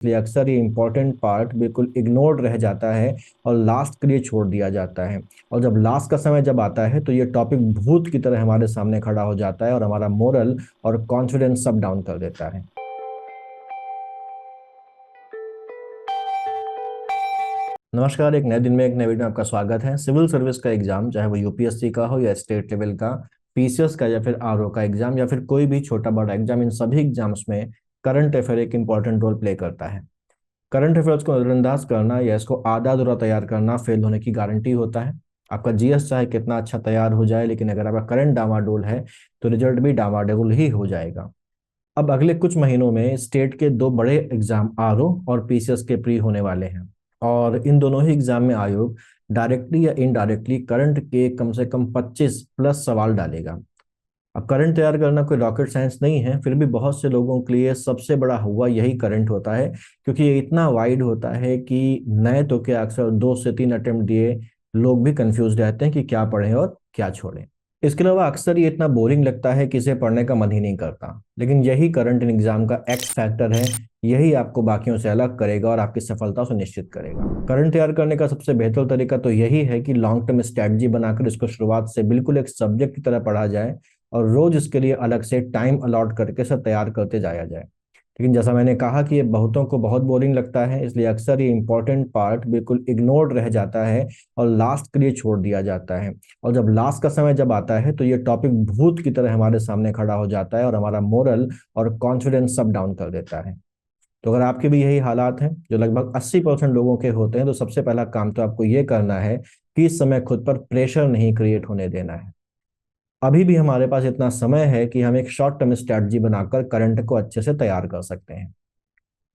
इसलिए अक्सर ये इम्पोर्टेंट पार्ट बिल्कुल इग्नोर्ड रह जाता है और लास्ट के लिए छोड़ दिया जाता है। और जब लास्ट का समय जब आता है तो ये टॉपिक भूत की तरह हमारे सामने खड़ा हो जाता है और हमारा मोरल और कॉन्फिडेंस सब डाउन कर देता है। नमस्कार, एक नए दिन में एक नए वीडियो में आपका स्वागत है। सिविल सर्विस का एग्जाम, चाहे वो यूपीएससी का हो या स्टेट लेवल का, पीसीएस का या फिर आरओ का एग्जाम या फिर कोई भी छोटा बड़ा एग्जाम, इन सभी एग्जाम्स में करंट अफेयर एक इंपॉर्टेंट रोल प्ले करता है। करंट अफेयर्स को नजरअंदाज करना या इसको आधा अधूरा तैयार करना फेल होने की गारंटी होता है। आपका जीएस चाहे कितना अच्छा तैयार हो जाए, लेकिन अगर आपका करंट डामाडोल है तो रिजल्ट भी डामाडोल ही हो जाएगा। अब अगले कुछ महीनों में स्टेट के दो बड़े एग्जाम आरओ और पीसीएस के प्री होने वाले हैं, और इन दोनों ही एग्जाम में आयोग डायरेक्टली या इनडायरेक्टली करंट के कम से कम 25 प्लस सवाल डालेगा। अब करंट तैयार करना कोई रॉकेट साइंस नहीं है, फिर भी बहुत से लोगों के लिए सबसे बड़ा हुआ यही करंट होता है, क्योंकि ये इतना वाइड होता है कि नए तो क्या, अक्सर 2 से 3 अटेम्प्ट दिए लोग भी कंफ्यूज रहते हैं कि क्या पढ़ें और क्या छोड़ें। इसके अलावा अक्सर ये इतना बोरिंग लगता है कि इसे पढ़ने का मन ही नहीं करता, लेकिन यही करंट इन एग्जाम का एक्स फैक्टर है। यही आपको बाकियों से अलग करेगा और आपकी सफलता सुनिश्चित करेगा। करंट तैयार करने का सबसे बेहतर तरीका तो यही है कि लॉन्ग टर्म स्ट्रैटेजी बनाकर इसको शुरुआत से बिल्कुल एक सब्जेक्ट की तरह पढ़ा जाए और रोज इसके लिए अलग से टाइम अलॉट करके इसे तैयार करते जाया जाए। लेकिन जैसा मैंने कहा कि ये बहुतों को बहुत बोरिंग लगता है, इसलिए अक्सर ये इंपॉर्टेंट पार्ट बिल्कुल इग्नोर्ड रह जाता है और लास्ट के लिए छोड़ दिया जाता है। और जब लास्ट का समय जब आता है तो ये टॉपिक भूत की तरह हमारे सामने खड़ा हो जाता है और हमारा मोरल और कॉन्फिडेंस सब डाउन कर देता है। तो अगर आपके भी यही हालात हैं, जो लगभग 80% लोगों के होते हैं, तो सबसे पहला काम तो आपको ये करना है कि इस समय खुद पर प्रेशर नहीं क्रिएट होने देना है। अभी भी हमारे पास इतना समय है कि हम एक शॉर्ट टर्म स्ट्रैटेजी बनाकर करंट को अच्छे से तैयार कर सकते हैं।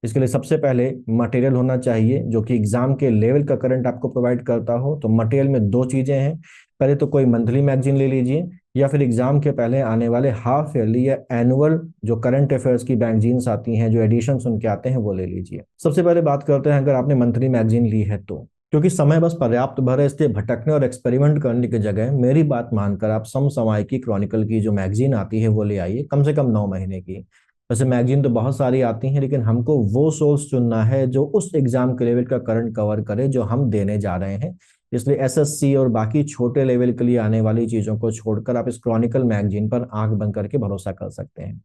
इसके लिए सबसे पहले मटेरियल होना चाहिए जो कि एग्जाम के लेवल का करंट आपको प्रोवाइड करता हो। तो मटेरियल में दो चीजें हैं। पहले तो कोई मंथली मैगजीन ले लीजिए, या फिर एग्जाम के पहले आने वाले हाफ ईयरली या एनुअल जो करंट अफेयर्स की मैगजीन्स आती हैं, जो एडिशन उनके आते हैं, वो ले लीजिए। सबसे पहले बात करते हैं, अगर आपने मंथली मैगजीन ली है तो, क्योंकि समय बस पर्याप्त भर है, इसलिए भटकने और एक्सपेरिमेंट करने की जगह मेरी बात मानकर आप समसामयिकी क्रॉनिकल की जो मैगजीन आती है वो ले आइए, कम से कम 9 महीने की। वैसे मैगजीन तो बहुत सारी आती हैं, लेकिन हमको वो सोर्स चुनना है जो उस एग्जाम के लेवल का करंट कवर करे जो हम देने जा रहे हैं। इसलिए एसएससी और बाकी छोटे लेवल के लिए आने वाली चीजों को छोड़कर आप इस क्रॉनिकल मैगजीन पर आंख बंद करके भरोसा कर सकते हैं।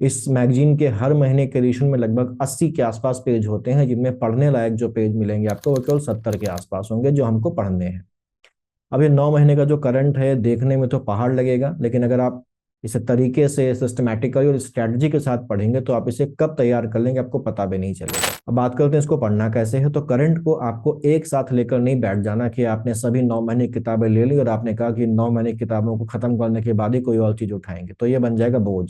इस मैगजीन के हर महीने के एडिशन में लगभग 80 के आसपास पेज होते हैं, जिनमें पढ़ने लायक जो पेज मिलेंगे आपको वो केवल 70 के आसपास होंगे जो हमको पढ़ने हैं। अब ये 9 महीने का जो करंट है देखने में तो पहाड़ लगेगा, लेकिन अगर आप इसे तरीके से सिस्टमैटिकली और स्ट्रैटेजी के साथ पढ़ेंगे तो आप इसे कब तैयार कर लेंगे आपको पता भी नहीं चलेगा। अब बात करते हैं इसको पढ़ना कैसे है। तो करंट को आपको एक साथ लेकर नहीं बैठ जाना कि आपने सभी 9 महीने की किताबें ले ली और आपने कहा कि 9 महीने की किताबों को खत्म करने के बाद ही कोई और चीज उठाएंगे, तो ये बन जाएगा बोझ।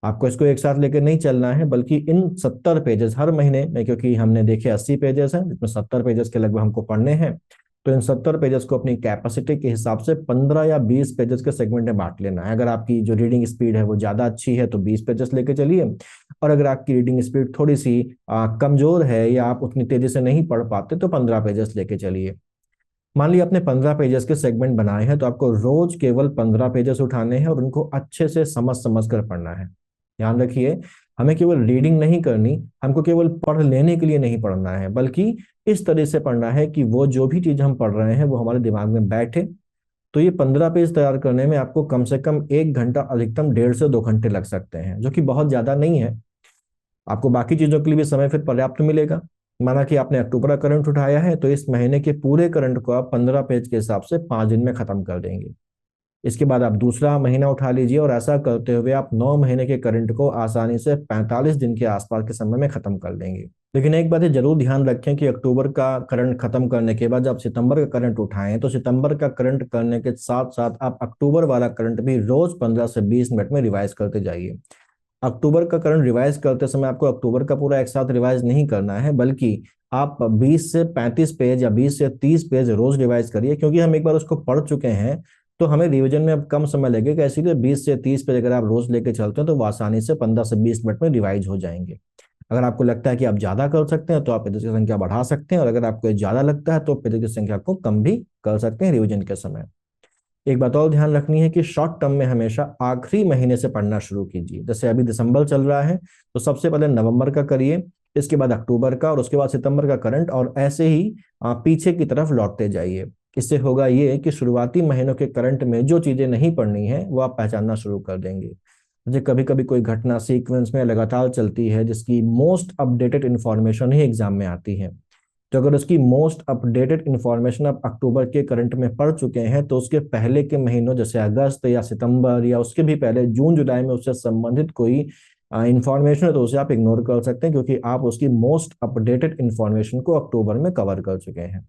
आपको इसको एक साथ लेकर नहीं चलना है, बल्कि इन 70 पेजेस हर महीने में, क्योंकि हमने देखे 80 पेजेस हैं जिसमें 70 पेजेस के लगभग हमको पढ़ने हैं, तो इन 70 पेजेस को अपनी कैपेसिटी के हिसाब से 15 या 20 पेजेस के सेगमेंट में बांट लेना है। अगर आपकी जो रीडिंग स्पीड है वो ज्यादा अच्छी है तो 20 पेजेस लेके चलिए, और अगर आपकी रीडिंग स्पीड थोड़ी सी कमजोर है या आप उतनी तेजी से नहीं पढ़ पाते तो 15 पेजेस लेके चलिए। मान लिया आपने 15 पेजेस के सेगमेंट बनाए हैं, तो आपको रोज केवल 15 पेजेस उठाने हैं और उनको अच्छे से समझ समझ कर पढ़ना है। ध्यान रखिए, हमें केवल रीडिंग नहीं करनी, हमको केवल पढ़ लेने के लिए नहीं पढ़ना है, बल्कि इस तरह से पढ़ना है कि वो जो भी चीज हम पढ़ रहे हैं वो हमारे दिमाग में बैठे। तो ये 15 पेज तैयार करने में आपको कम से कम 1 घंटा, अधिकतम 1.5 से 2 घंटे लग सकते हैं, जो कि बहुत ज्यादा नहीं है। आपको बाकी चीजों के लिए भी समय फिर पर्याप्त मिलेगा। माना कि आपने अक्टूबर का करंट उठाया है, तो इस महीने के पूरे करंट को आप 15 पेज के हिसाब से 5 दिन में खत्म कर देंगे। इसके बाद आप दूसरा महीना उठा लीजिए और ऐसा करते हुए आप 9 महीने के करंट को आसानी से 45 दिन के आसपास के समय में खत्म कर देंगे। लेकिन एक बात है, जरूर ध्यान रखें कि अक्टूबर का करंट खत्म करने के बाद जब सितंबर का करंट उठाएं, तो सितंबर का करंट करने के साथ साथ आप अक्टूबर वाला करंट भी रोज 15 से 20 मिनट में रिवाइज करते जाइए। अक्टूबर का करंट रिवाइज करते समय आपको अक्टूबर का पूरा एक साथ रिवाइज नहीं करना है, बल्कि आप 20 से 35 पेज या 20 से 30 पेज रोज रिवाइज करिए, क्योंकि हम एक बार उसको पढ़ चुके हैं तो हमें रिवीजन में अब कम समय लगेगा। इसीलिए 20 से 30 पेज अगर आप रोज लेके चलते हैं तो वो आसानी से 15 से 20 मिनट में रिवाइज हो जाएंगे। अगर आपको लगता है कि आप ज्यादा कर सकते हैं तो आप पेजेस की संख्या बढ़ा सकते हैं, और अगर आपको ज्यादा लगता है तो पेजेस की संख्या को कम भी कर सकते हैं रिवीजन के समय। एक बात और ध्यान रखनी है कि शॉर्ट टर्म में हमेशा आखिरी महीने से पढ़ना शुरू कीजिए। जैसे अभी दिसंबर चल रहा है तो सबसे पहले नवंबर का करिए, इसके बाद अक्टूबर का, और उसके बाद सितंबर का करंट, और ऐसे ही पीछे की तरफ लौटते जाइए। इससे होगा ये कि शुरुआती महीनों के करंट में जो चीजें नहीं पढ़नी है वो आप पहचानना शुरू कर देंगे। जैसे कभी कभी कोई घटना सीक्वेंस में लगातार चलती है जिसकी मोस्ट अपडेटेड इंफॉर्मेशन ही एग्जाम में आती है, तो अगर उसकी मोस्ट अपडेटेड इंफॉर्मेशन आप अक्टूबर के करंट में पढ़ चुके हैं तो उसके पहले के महीनों जैसे अगस्त या सितंबर या उसके भी पहले जून जुलाई में उससे संबंधित कोई इंफॉर्मेशन है तो उसे आप इग्नोर कर सकते हैं, क्योंकि आप उसकी मोस्ट अपडेटेड इंफॉर्मेशन को अक्टूबर में कवर कर चुके हैं।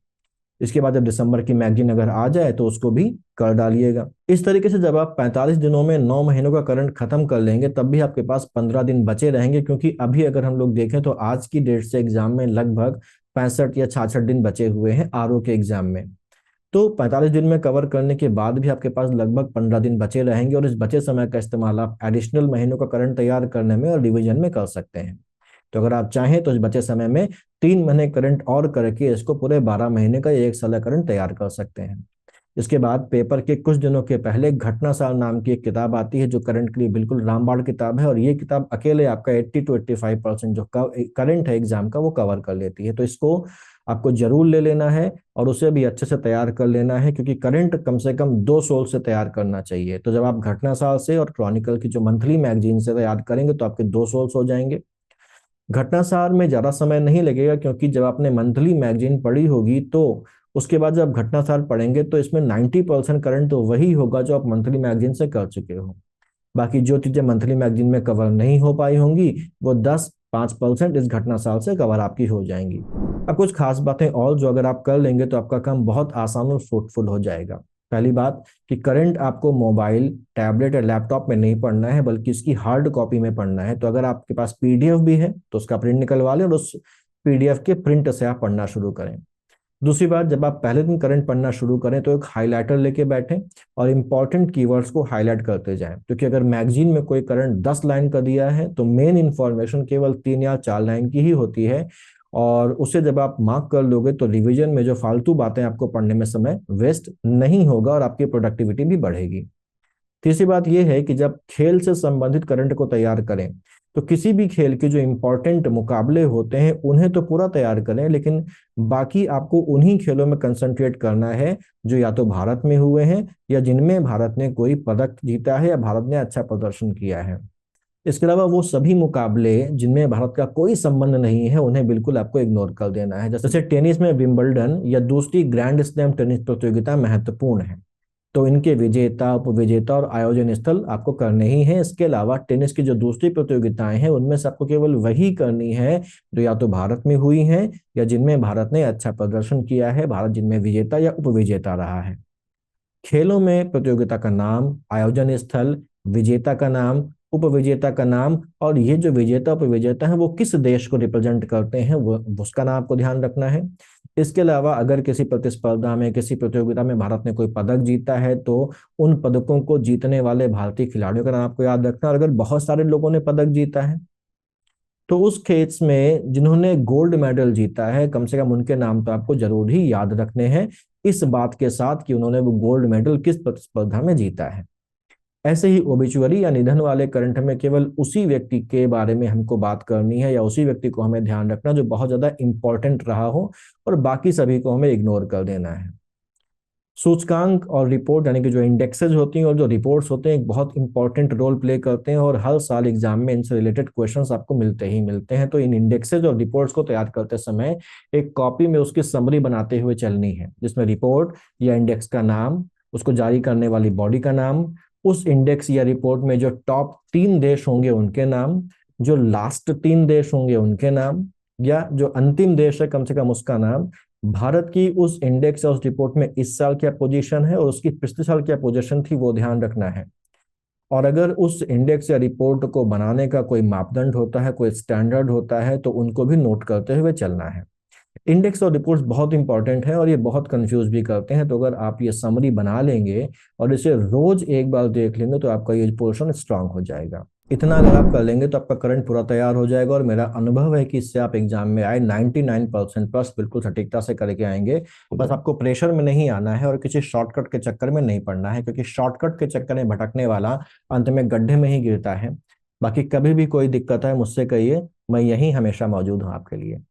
इसके बाद जब दिसंबर की मैगजीन अगर आ जाए तो उसको भी कर डालिएगा। इस तरीके से जब आप 45 दिनों में 9 महीनों का करंट खत्म कर लेंगे तब भी आपके पास 15 दिन बचे रहेंगे, क्योंकि अभी अगर हम लोग देखें तो आज की डेट से एग्जाम में लगभग 65 या 66 दिन बचे हुए हैं आरओ के एग्जाम में। तो 45 दिन में कवर करने के बाद भी आपके पास लगभग 15 दिन बचे रहेंगे, और इस बचे समय का इस्तेमाल आप एडिशनल महीनों का करंट तैयार करने में और रिवीजन में कर सकते हैं। तो अगर आप चाहें तो इस बचे समय में 3 महीने करंट और करके इसको पूरे 12 महीने का या 1 साल का करंट तैयार कर सकते हैं। इसके बाद पेपर के कुछ दिनों के पहले घटना सार नाम की एक किताब आती है जो करंट के लिए बिल्कुल रामबाण किताब है, और ये किताब अकेले आपका 80 to 85% जो करंट है एग्जाम का वो कवर कर लेती है। तो इसको आपको जरूर ले लेना है और उसे भी अच्छे से तैयार कर लेना है, क्योंकि करंट कम से कम 2 सोल से तैयार करना चाहिए। तो जब आप घटना सार से और क्रॉनिकल की जो मंथली मैगजीन से तैयार करेंगे तो आपके 2 सोल्स हो जाएंगे। घटनासार में ज्यादा समय नहीं लगेगा, क्योंकि जब आपने मंथली मैगजीन पढ़ी होगी तो उसके बाद जब घटनासार पढ़ेंगे तो इसमें 90% करंट तो वही होगा जो आप मंथली मैगजीन से कर चुके हो। बाकी जो चीजें मंथली मैगजीन में कवर नहीं हो पाई होंगी वो 10-5% इस घटनासार से कवर आपकी हो जाएंगी। अब कुछ खास बातें और जो अगर आप कर लेंगे तो आपका काम बहुत आसान और फ्रूटफुल हो जाएगा। पहली बात कि करंट आपको मोबाइल, टैबलेट या लैपटॉप में नहीं पढ़ना है, बल्कि इसकी हार्ड कॉपी में पढ़ना है। तो अगर आपके पास पीडीएफ भी है तो उसका प्रिंट निकलवा लें और उस पीडीएफ के प्रिंट से आप पढ़ना शुरू करें। दूसरी बात, जब आप पहले दिन करंट पढ़ना शुरू करें तो एक हाइलाइटर लेके बैठें और इंपॉर्टेंट कीवर्ड्स को हाईलाइट करते जाएं, क्योंकि अगर मैगजीन में कोई करंट 10 लाइन का दिया है तो मेन इंफॉर्मेशन केवल 3 या 4 लाइन की ही होती है, और उसे जब आप मार्क कर लोगे तो रिवीजन में जो फालतू बातें आपको पढ़ने में समय वेस्ट नहीं होगा और आपकी प्रोडक्टिविटी भी बढ़ेगी। तीसरी बात यह है कि जब खेल से संबंधित करंट को तैयार करें तो किसी भी खेल के जो इंपॉर्टेंट मुकाबले होते हैं उन्हें तो पूरा तैयार करें, लेकिन बाकी आपको उन्हीं खेलों में कंसंट्रेट करना है जो या तो भारत में हुए हैं या जिनमें भारत ने कोई पदक जीता है या भारत ने अच्छा प्रदर्शन किया है। इसके अलावा वो सभी मुकाबले जिनमें भारत का कोई संबंध नहीं है उन्हें बिल्कुल आपको इग्नोर कर देना है। जैसे टेनिस में विंबलडन या दूसरी ग्रैंड स्लैम टेनिस प्रतियोगिता महत्वपूर्ण है, तो इनके विजेता, उपविजेता और आयोजन स्थल आपको करने ही है। इसके अलावा टेनिस की जो दूसरी प्रतियोगिताएं हैं उनमें से आपको केवल वही करनी है जो या तो भारत में हुई हैं या जिनमें भारत ने अच्छा प्रदर्शन किया है, भारत जिनमें विजेता या उपविजेता रहा है। खेलों में प्रतियोगिता का नाम, आयोजन स्थल, विजेता का नाम, उपविजेता का नाम, और ये जो विजेता उपविजेता है वो किस देश को रिप्रेजेंट करते हैं वो उसका नाम आपको ध्यान रखना है। इसके अलावा अगर किसी प्रतिस्पर्धा में, किसी प्रतियोगिता में भारत ने कोई पदक जीता है तो उन पदकों को जीतने वाले भारतीय खिलाड़ियों का नाम आपको याद रखना। और अगर बहुत सारे लोगों ने पदक जीता है तो उस केस में जिन्होंने गोल्ड मेडल जीता है कम से कम उनके नाम तो आपको जरूर ही याद रखने हैं, इस बात के साथ कि उन्होंने वो गोल्ड मेडल किस प्रतिस्पर्धा में जीता है। ऐसे ही ओबिचुअरी या निधन वाले करंट में केवल उसी व्यक्ति के बारे में हमको बात करनी है या उसी व्यक्ति को हमें ध्यान रखना जो बहुत ज्यादा इंपॉर्टेंट रहा हो, और बाकी सभी को हमें इग्नोर कर देना है। सूचकांक और रिपोर्ट यानी कि जो इंडेक्सेस होती हैं और जो रिपोर्ट्स होते हैं एक बहुत इंपॉर्टेंट रोल प्ले करते हैं, और हर साल एग्जाम में इनसे रिलेटेड क्वेश्चंस आपको मिलते ही मिलते हैं। तो इन इंडेक्सेस और रिपोर्ट्स को तैयार करते समय एक कॉपी में उसकी समरी बनाते हुए चलनी है, जिसमें रिपोर्ट या इंडेक्स का नाम, उसको जारी करने वाली बॉडी का नाम, उस इंडेक्स या रिपोर्ट में जो टॉप 3 देश होंगे उनके नाम, जो लास्ट 3 देश होंगे उनके नाम, या जो अंतिम देश है कम से कम उसका नाम, भारत की उस इंडेक्स या उस रिपोर्ट में इस साल क्या पोजीशन है और उसकी पिछले साल क्या पोजीशन थी वो ध्यान रखना है। और अगर उस इंडेक्स या रिपोर्ट को बनाने का कोई मापदंड होता है, कोई स्टैंडर्ड होता है, तो उनको भी नोट करते हुए चलना है। इंडेक्स और रिपोर्ट्स बहुत इंपॉर्टेंट है और ये बहुत कंफ्यूज भी करते हैं, तो अगर आप ये समरी बना लेंगे और इसे रोज एक बार देख लेंगे तो आपका ये पोर्शन स्ट्रांग हो जाएगा। इतना अगर आप कर लेंगे तो आपका करंट पूरा तैयार हो जाएगा, और मेरा अनुभव है कि इससे आप एग्जाम में आए 99% प्लस बिल्कुल सटीकता से करके आएंगे। बस आपको प्रेशर में नहीं आना है और किसी शॉर्टकट के चक्कर में नहीं पड़ना है, क्योंकि शॉर्टकट के चक्कर में भटकने वाला अंत में गड्ढे में ही गिरता है। बाकी कभी भी कोई दिक्कत है मुझसे कहिए, मैं यहीं हमेशा मौजूद हूँ आपके लिए।